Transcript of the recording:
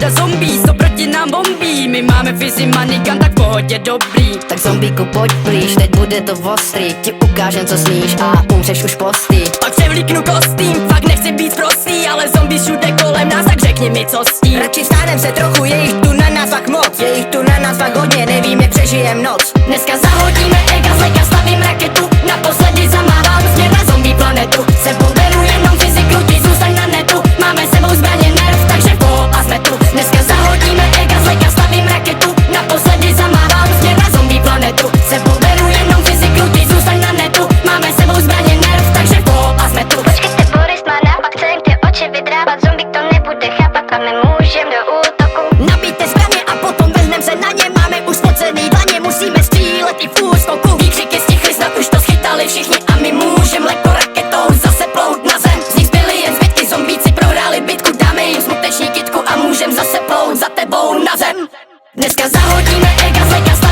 teďka zombies, to proti nám bombí. My máme fizi manigan, tak v pohodě dobrý. Tak zombíku pojď blíž, teď bude to ostrý. Ti ukážem co smíš a umřeš už postý. Pak převlíknu kostým, fakt nechci být prostý, ale zombies všude kolem nás, tak řekni mi co s tím. Radši vstánem se trochu, je jich tu na nás fakt moc. Je jich tu na nás fakt hodně, nevím jak přežijem noc. Dneska zahodíme ega z leka, stavím raketu. Naposledy zamávám směr na zombie planetu. Sebou beru jenom fyziku, ti zůstaň na netu. Máme sebou zbraně nerv, takže po a jsme tu. Dneska zahodíme ega z leka, stavím raketu. Naposledy zamávám směr na zombie planetu. Sebou beru jenom fyziku, ti zůstaň na netu. Máme sebou zbraně nerv, takže po a jsme tu. Počkej se, Boris má nápad, chce jim ty oči vydrávat. Zombie to nebude chápat a my můžem do útoku. Nabijte zbraně a potom vezmem se na ně. Máme už spocený dlaně, musíme střílet i v úskoku. Výkřiky stichly, snad už to schytali všichni a my můžem lehko raketou zase plout na zem. Z nich zbyly jen zbytky, zombíci prohráli bitku. Dáme jim smuteční kytku a můžem zase plout za tebou na zem. Dneska zahodíme ega z leka.